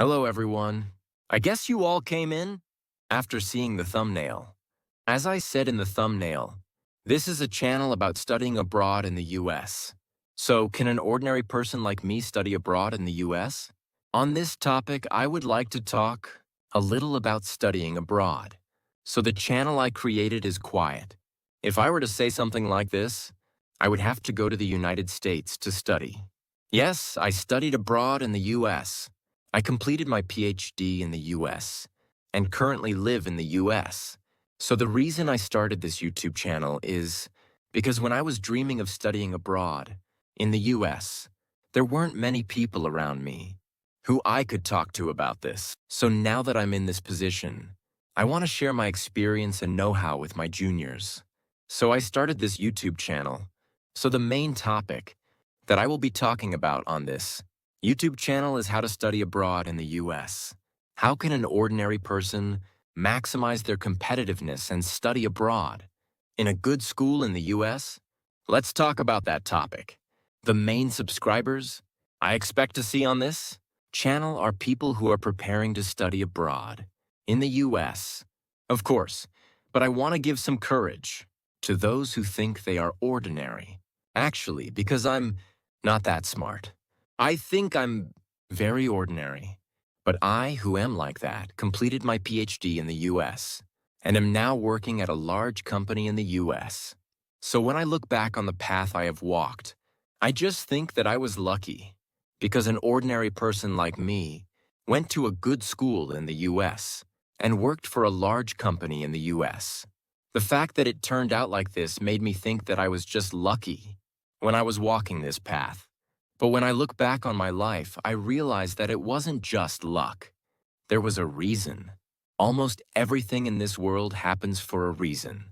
Hello, everyone. I guess you all came in after seeing the thumbnail. As I said in the thumbnail, this is a channel about studying abroad in the US. So, can an ordinary person like me study abroad in the US? On this topic, I would like to talk a little about studying abroad. So, the channel I created is quiet. If I were to say something like this, I would have to go to the United States to study. Yes, I studied abroad in the US. I completed my PhD in the US and currently live in the US. So the reason I started this YouTube channel is because when I was dreaming of studying abroad in the US, there weren't many people around me who I could talk to about this. So now that I'm in this position, I want to share my experience and know-how with my juniors. So I started this YouTube channel. So the main topic that I will be talking about on this YouTube channel is how to study abroad in the US. How can an ordinary person maximize their competitiveness and study abroad in a good school in the US? Let's talk about that topic. The main subscribers I expect to see on this channel are people who are preparing to study abroad in the US. Of course, but I want to give some courage to those who think they are ordinary. Actually, because I'm not that smart. I think I'm very ordinary, but I, who am like that, completed my PhD in the US and am now working at a large company in the US. So when I look back on the path I have walked, I just think that I was lucky because an ordinary person like me went to a good school in the US and worked for a large company in the US. The fact that it turned out like this made me think that I was just lucky when I was walking this path. But when I look back on my life, I realize that it wasn't just luck. There was a reason. Almost everything in this world happens for a reason.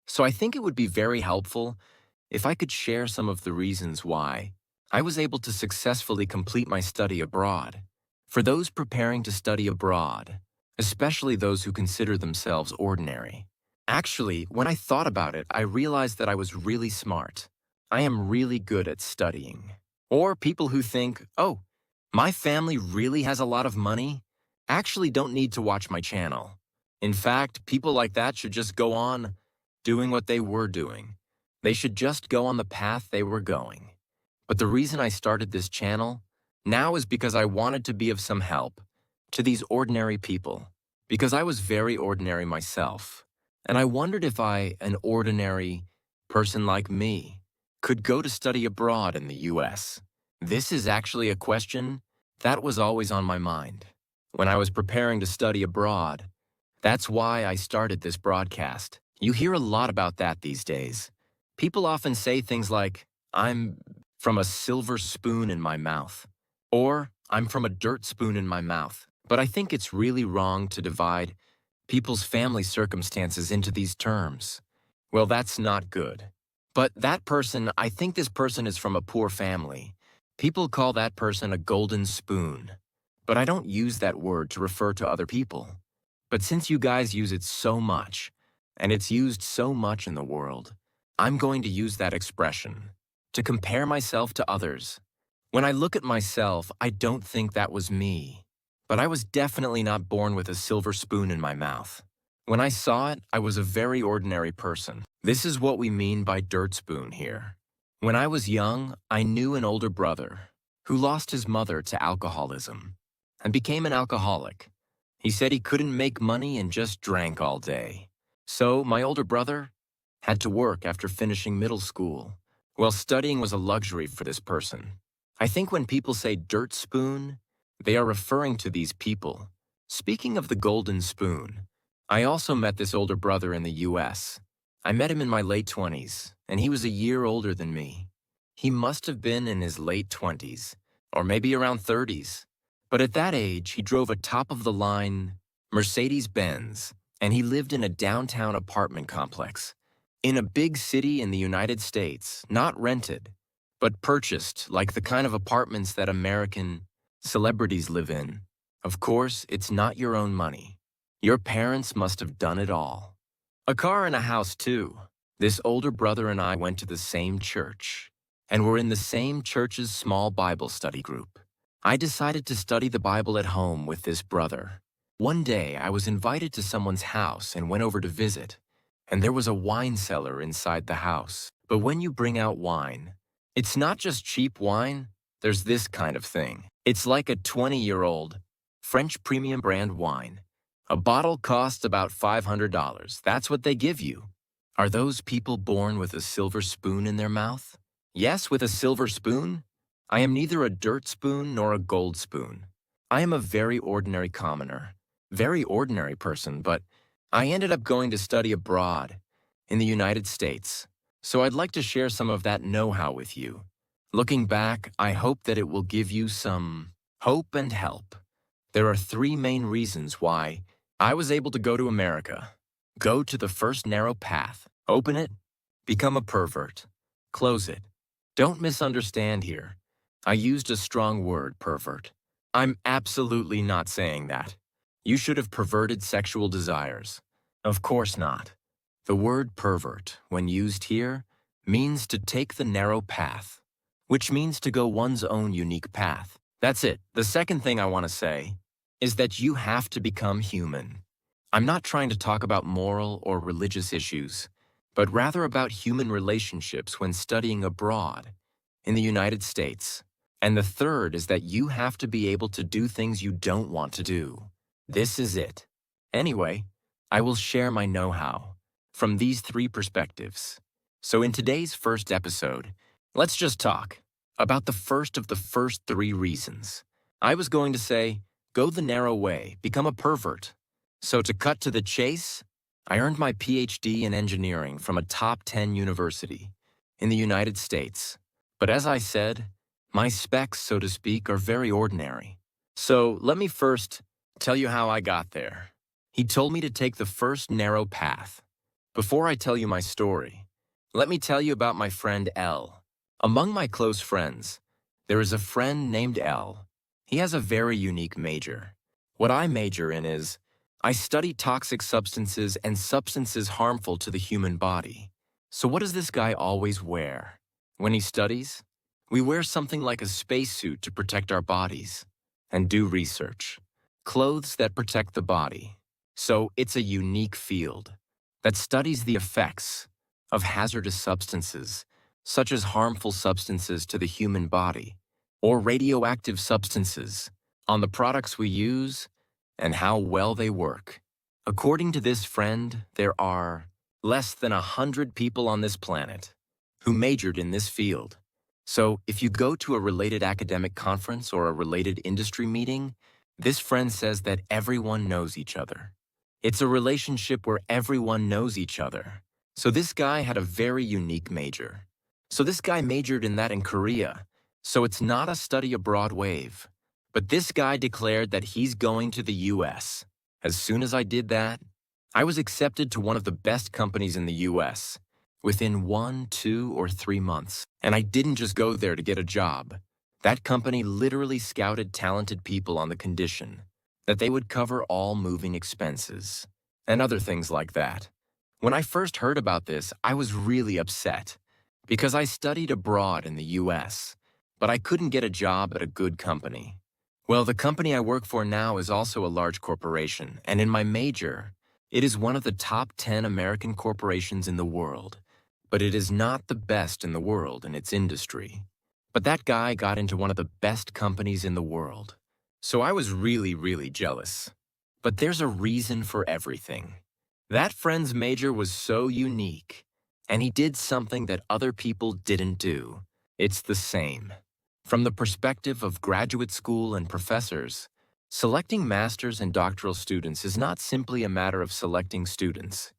So I think it would be very helpful if I could share some of the reasons why I was able to successfully complete my study abroad. For those preparing to study abroad, especially those who consider themselves ordinary. Actually, when I thought about it, I realized that I was really smart. I am really good at studying. Or people who think, oh, my family really has a lot of money, actually don't need to watch my channel. In fact, people like that should just go on doing what they were doing. They should just go on the path they were going. But the reason I started this channel now is because I wanted to be of some help to these ordinary people, because I was very ordinary myself. And I wondered if an ordinary person like me, could go to study abroad in the US. This is actually a question that was always on my mind when I was preparing to study abroad. That's why I started this broadcast. You hear a lot about that these days. People often say things like, I'm from a silver spoon in my mouth, or I'm from a dirt spoon in my mouth. But I think it's really wrong to divide people's family circumstances into these terms. Well, that's not good. But that person, I think this person is from a poor family. People call that person a golden spoon. But I don't use that word to refer to other people. But since you guys use it so much, and it's used so much in the world, I'm going to use that expression to compare myself to others. When I look at myself, I don't think that was me. But I was definitely not born with a silver spoon in my mouth. When I saw it, I was a very ordinary person. This is what we mean by dirt spoon here. When I was young, I knew an older brother who lost his mother to alcoholism and became an alcoholic. He said he couldn't make money and just drank all day. So my older brother had to work after finishing middle school. Well, studying was a luxury for this person. I think when people say dirt spoon, they are referring to these people. Speaking of the golden spoon, I also met this older brother in the US. I met him in my late 20s, and he was a year older than me. He must have been in his late 20s, or maybe around 30s. But at that age, he drove a top-of-the-line Mercedes-Benz, and he lived in a downtown apartment complex, in a big city in the United States, not rented, but purchased, like the kind of apartments that American celebrities live in. Of course, it's not your own money. Your parents must have done it all. A car and a house, too. This older brother and I went to the same church, and were in the same church's small Bible study group. I decided to study the Bible at home with this brother. One day, I was invited to someone's house and went over to visit, and there was a wine cellar inside the house. But when you bring out wine, it's not just cheap wine, there's this kind of thing. It's like a 20-year-old French premium brand wine. A bottle costs about $500. That's what they give you. Are those people born with a silver spoon in their mouth? Yes, with a silver spoon? I am neither a dirt spoon nor a gold spoon. I am a very ordinary commoner, very ordinary person, but I ended up going to study abroad in the United States. So I'd like to share some of that know-how with you. Looking back, I hope that it will give you some hope and help. There are 3 main reasons why I was able to go to America. Go to the first narrow path. Open it. Become a pervert. Close it. Don't misunderstand here. I used a strong word, pervert. I'm absolutely not saying that. You should have perverted sexual desires. Of course not. The word pervert, when used here, means to take the narrow path, which means to go one's own unique path. That's it. The second thing I want to say is that you have to become human. I'm not trying to talk about moral or religious issues, but rather about human relationships when studying abroad in the United States. And the third is that you have to be able to do things you don't want to do. This is it. Anyway, I will share my know-how from these 3 perspectives. So in today's first episode, let's just talk about the first of the first 3 reasons. I was going to say, go the narrow way, become a pervert. So to cut to the chase, I earned my PhD in engineering from a top 10 university in the United States. But as I said, my specs, so to speak, are very ordinary. So let me first tell you how I got there. He told me to take the first narrow path. Before I tell you my story, let me tell you about my friend L. Among my close friends, there is a friend named L. He has a very unique major. What I major in is, I study toxic substances and substances harmful to the human body. So what does this guy always wear? When he studies, we wear something like a spacesuit to protect our bodies and do research. Clothes that protect the body. So it's a unique field that studies the effects of hazardous substances, such as harmful substances to the human body, or radioactive substances, on the products we use and how well they work. According to this friend, there are less than 100 people on this planet who majored in this field. So if you go to a related academic conference or a related industry meeting, this friend says that everyone knows each other. It's a relationship where everyone knows each other. So this guy had a very unique major. So this guy majored in that in Korea. So it's not a study abroad wave. But this guy declared that he's going to the US. As soon as I did that, I was accepted to one of the best companies in the US within 1, 2, or 3 months. And I didn't just go there to get a job. That company literally scouted talented people on the condition that they would cover all moving expenses and other things like that. When I first heard about this, I was really upset because I studied abroad in the US, but I couldn't get a job at a good company. Well, the company I work for now is also a large corporation, and in my major, it is one of the top 10 American corporations in the world, but it is not the best in the world in its industry. But that guy got into one of the best companies in the world. So I was really jealous. But there's a reason for everything. That friend's major was so unique, and he did something that other people didn't do. It's the same. From the perspective of graduate school and professors, selecting master's and doctoral students is not simply a matter of selecting students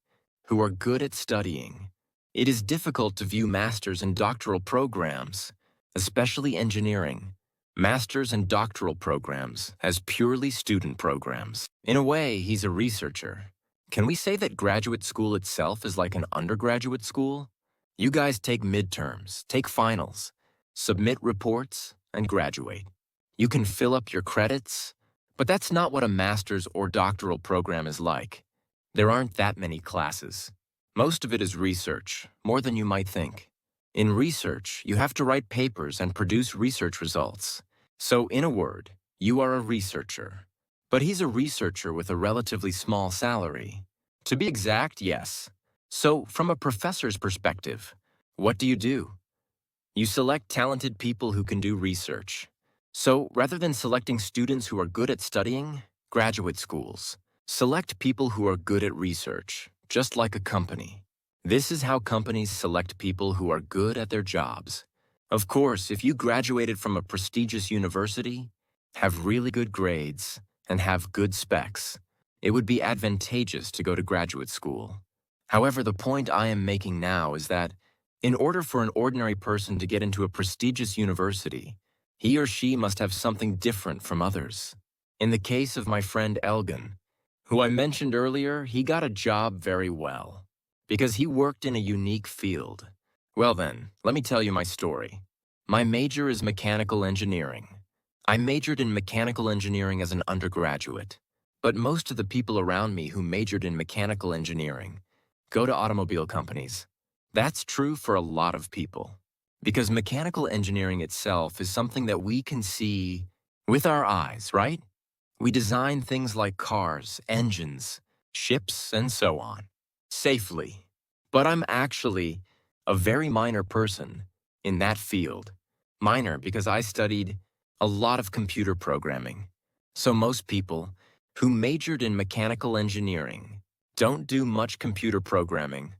who are good at studying. It is difficult to view master's and doctoral programs, especially engineering, master's and doctoral programs, as purely student programs. In a way, he's a researcher. Can we say that graduate school itself is like an undergraduate school? You guys take midterms, take finals, submit reports, and graduate. You can fill up your credits, but that's not what a master's or doctoral program is like. There aren't that many classes. Most of it is research, more than you might think. In research, you have to write papers and produce research results. So, in a word, you are a researcher. But he's a researcher with a relatively small salary. To be exact, yes. So, from a professor's perspective, what do? You select talented people who can do research. So, rather than selecting students who are good at studying, graduate schools select people who are good at research, just like a company. This is how companies select people who are good at their jobs. Of course, if you graduated from a prestigious university, have really good grades, and have good specs, it would be advantageous to go to graduate school. However, the point I am making now is that in order for an ordinary person to get into a prestigious university, he or she must have something different from others. In the case of my friend Elgin, who I mentioned earlier, he got a job very well because he worked in a unique field. Well then, let me tell you my story. My major is mechanical engineering. I majored in mechanical engineering as an undergraduate, but most of the people around me who majored in mechanical engineering go to automobile companies. That's true for a lot of people, because mechanical engineering itself is something that we can see with our eyes, right? We design things like cars, engines, ships, and so on, safely. But I'm actually a very minor person in that field. Minor because I studied a lot of computer programming. So most people who majored in mechanical engineering don't do much computer programming.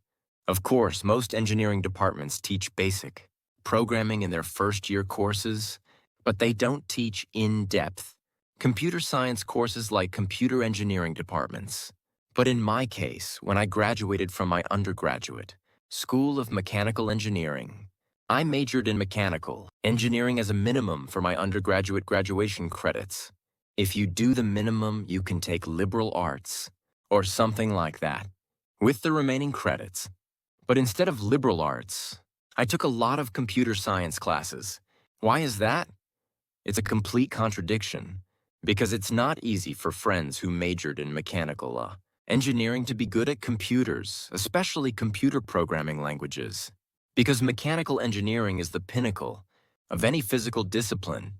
Of course, most engineering departments teach basic programming in their first-year courses, but they don't teach in-depth computer science courses like computer engineering departments. But in my case, when I graduated from my undergraduate School of Mechanical Engineering, I majored in mechanical engineering as a minimum for my undergraduate graduation credits. If you do the minimum, you can take liberal arts or something like that with the remaining credits. But instead of liberal arts, I took a lot of computer science classes. Why is that? It's a complete contradiction, because it's not easy for friends who majored in mechanical engineering to be good at computers, especially computer programming languages, because mechanical engineering is the pinnacle of any physical discipline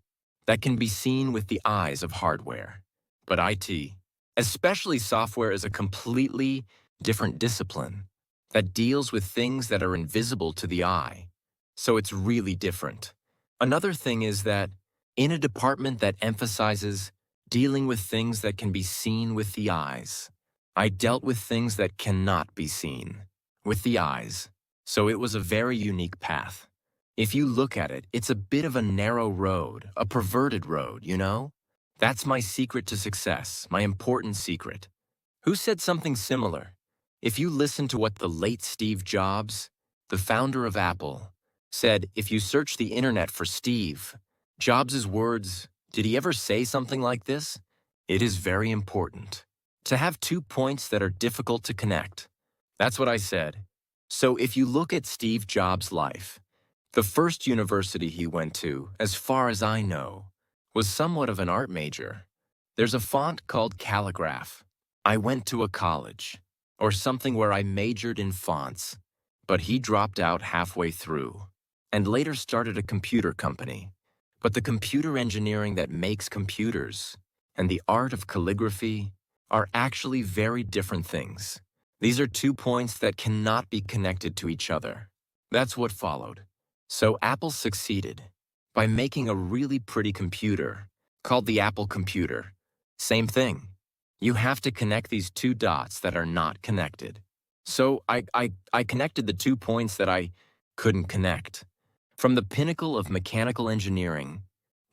that can be seen with the eyes of hardware. But IT, especially software, is a completely different discipline that deals with things that are invisible to the eye. So it's really different. Another thing is that in a department that emphasizes dealing with things that can be seen with the eyes, I dealt with things that cannot be seen with the eyes. So it was a very unique path. If you look at it, it's a bit of a narrow road, a perverted road, you know? That's my secret to success, my important secret. Who said something similar? If you listen to what the late Steve Jobs, the founder of Apple, said, if you search the internet for Steve Jobs' words, did he ever say something like this? It is very important to have 2 points that are difficult to connect. That's what I said. So if you look at Steve Jobs' life, the first university he went to, as far as I know, was somewhat of an art major. There's a font called calligraph. I went to a college, or something where I majored in fonts, but he dropped out halfway through, and later started a computer company. But the computer engineering that makes computers and the art of calligraphy are actually very different things. These are 2 points that cannot be connected to each other. That's what followed. So Apple succeeded by making a really pretty computer called the Apple computer. Same thing. You have to connect these 2 dots that are not connected. So I connected the 2 points that I couldn't connect. From the pinnacle of mechanical engineering,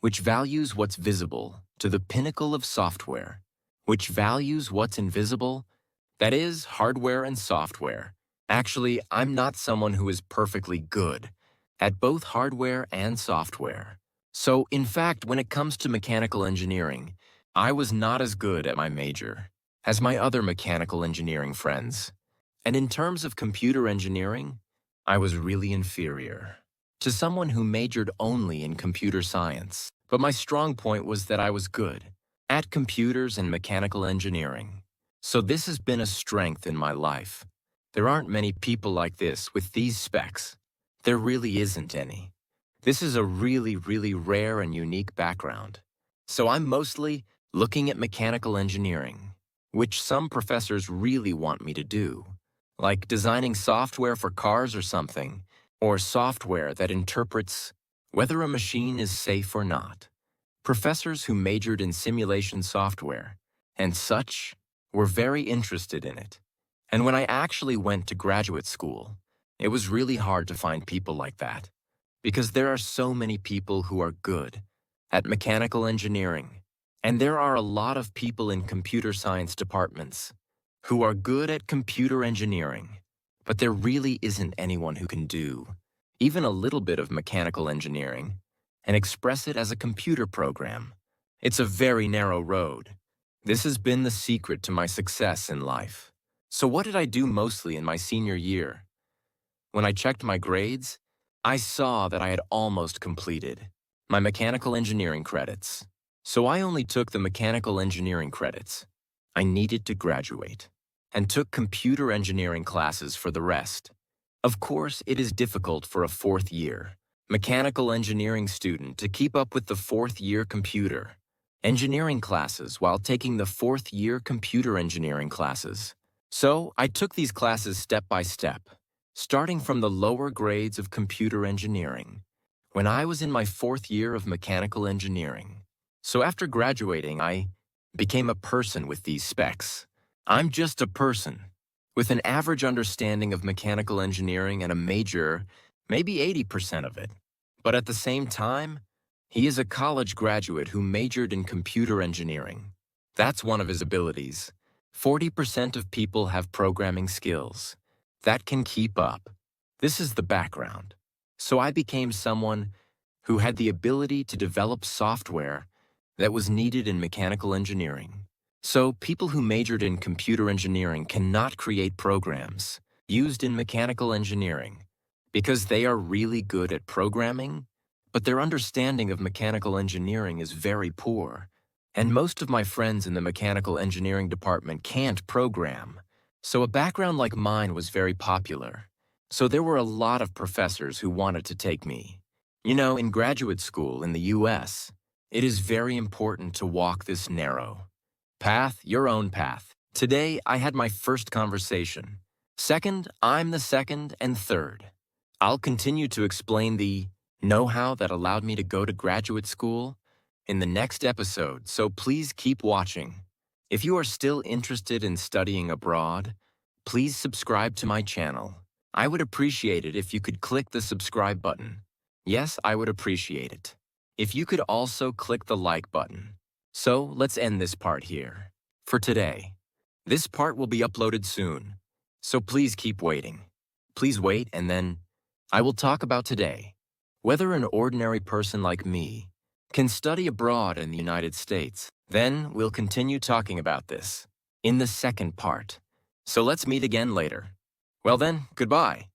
which values what's visible, to the pinnacle of software, which values what's invisible, that is, hardware and software. Actually, I'm not someone who is perfectly good at both hardware and software. So, in fact, when it comes to mechanical engineering, I was not as good at my major as my other mechanical engineering friends. And in terms of computer engineering, I was really inferior to someone who majored only in computer science. But my strong point was that I was good at computers and mechanical engineering. So this has been a strength in my life. There aren't many people like this with these specs. There really isn't any. This is a really rare and unique background. So I'm mostly looking at mechanical engineering, which some professors really want me to do, like designing software for cars or something, or software that interprets whether a machine is safe or not. Professors who majored in simulation software and such were very interested in it. And when I actually went to graduate school, it was really hard to find people like that, because there are so many people who are good at mechanical engineering, and there are a lot of people in computer science departments who are good at computer engineering, but there really isn't anyone who can do even a little bit of mechanical engineering and express it as a computer program. It's a very narrow road. This has been the secret to my success in life. So what did I do mostly in my senior year? When I checked my grades, I saw that I had almost completed my mechanical engineering credits. So I only took the mechanical engineering credits I needed to graduate and took computer engineering classes for the rest. Of course, it is difficult for a fourth-year mechanical engineering student to keep up with the fourth-year computer engineering classes while taking the fourth-year computer engineering classes. So I took these classes step by step, starting from the lower grades of computer engineering, when I was in my fourth year of mechanical engineering. So after graduating, I became a person with these specs. I'm just a person with an average understanding of mechanical engineering and a major, maybe 80% of it. But at the same time, he is a college graduate who majored in computer engineering. That's one of his abilities. 40% of people have programming skills that can keep up. This is the background. So I became someone who had the ability to develop software that was needed in mechanical engineering. So people who majored in computer engineering cannot create programs used in mechanical engineering because they are really good at programming, but their understanding of mechanical engineering is very poor. And most of my friends in the mechanical engineering department can't program. So a background like mine was very popular. So there were a lot of professors who wanted to take me. You know, in graduate school in the US, it is very important to walk this narrow path, your own path. Today, I had my first conversation. Second, I'm the second, and third. I'll continue to explain the know-how that allowed me to go to graduate school in the next episode, so please keep watching. If you are still interested in studying abroad, please subscribe to my channel. I would appreciate it if you could click the subscribe button. Yes, I would appreciate it. If you could also click the like button. So let's end this part here for today. This part will be uploaded soon, so please keep waiting. Please wait, and then I will talk about today whether an ordinary person like me can study abroad in the United States. Then we'll continue talking about this in the second part. So let's meet again later. Well then, goodbye.